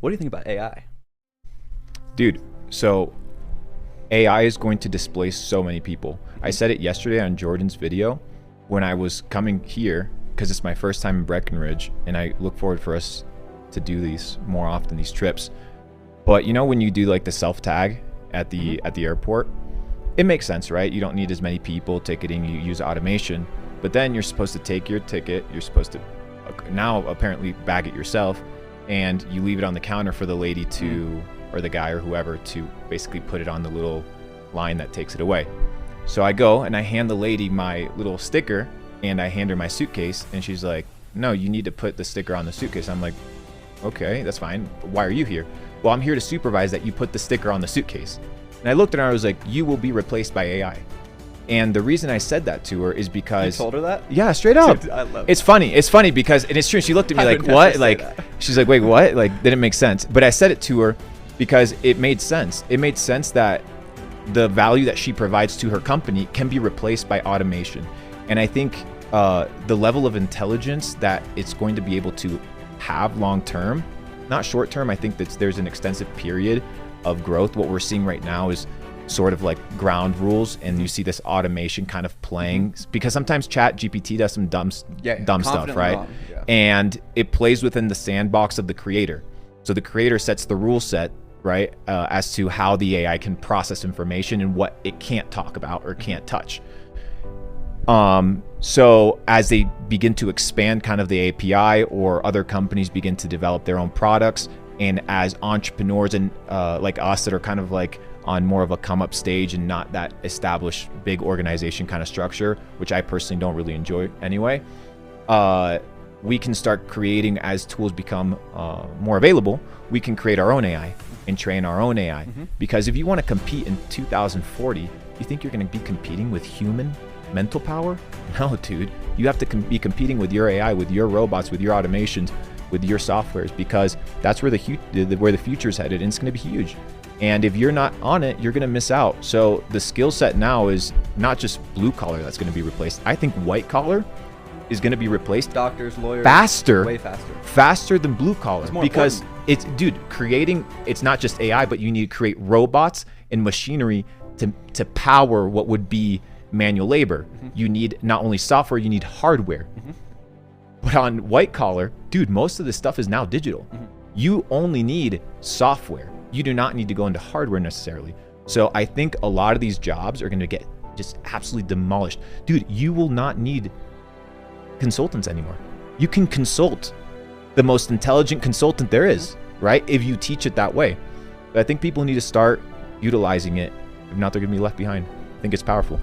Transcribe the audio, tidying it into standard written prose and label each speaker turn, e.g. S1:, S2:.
S1: What do you think about AI?
S2: Dude, so AI is going to displace so many people. I said it yesterday on Jordan's video when I was coming here, because it's my first time in Breckenridge, and I look forward for us to do these more often, these trips. But you know, when you do like the self-tag at the airport, it makes sense, right? You don't need as many people ticketing, you use automation. But then you're supposed to take your ticket, you're supposed to now apparently bag it yourself, and you leave it on the counter for the lady to, or the guy or whoever, to basically put it on the little line that takes it away. So I go and I hand the lady my little sticker, and I hand her my suitcase, and she's like, no, you need to put the sticker on the suitcase. I'm like, okay, that's fine. Why are you here? Well, I'm here to supervise that you put the sticker on the suitcase. And I looked at her and I was like, you will be replaced by AI. And the reason I said that to her is because...
S1: You told her that?
S2: Yeah, straight up.
S1: Dude, I love
S2: it's funny. It's funny because, and it's true, she looked at me like, what? Like, she's like, wait, what? Like, didn't make sense. But I said it to her because it made sense. It made sense that the value that she provides to her company can be replaced by automation. And I think the level of intelligence that it's going to be able to have long term, not short term, I think that there's an extensive period of growth. What we're seeing right now is sort of like ground rules, and you see this automation kind of playing, because sometimes Chat GPT does some dumb stuff, right?
S1: Yeah.
S2: And it plays within the sandbox of the creator. So the creator sets the rule set, right, as to how the AI can process information and what it can't talk about or can't touch. So as they begin to expand kind of the API, or other companies begin to develop their own products, and as entrepreneurs and like us that are kind of like on more of a come up stage and not that established big organization kind of structure, which I personally don't really enjoy anyway, we can start creating, as tools become more available, we can create our own AI and train our own AI. Because if you want to compete in 2040, you think you're going to be competing with human mental power? No, dude. You have to be competing with your AI, with your robots, with your automations, with your softwares, because that's where the future is headed, and it's going to be huge. And if you're not on it, you're going to miss out. So the skill set now is not just blue collar that's going to be replaced. I think white collar is going to be replaced
S1: Doctors, lawyers,
S2: faster,
S1: way faster
S2: than blue collar,
S1: more
S2: because
S1: important.
S2: it's, dude, creating, it's not just AI, but you need to create robots and machinery to power what would be manual labor. You need not only software, you need hardware. But on white collar, dude, most of this stuff is now digital. You only need software. You do not need to go into hardware necessarily. So I think a lot of these jobs are going to get just absolutely demolished. Dude, you will not need consultants anymore. You can consult the most intelligent consultant there is, right? If you teach it that way. But I think people need to start utilizing it. If not, they're going to be left behind. I think it's powerful.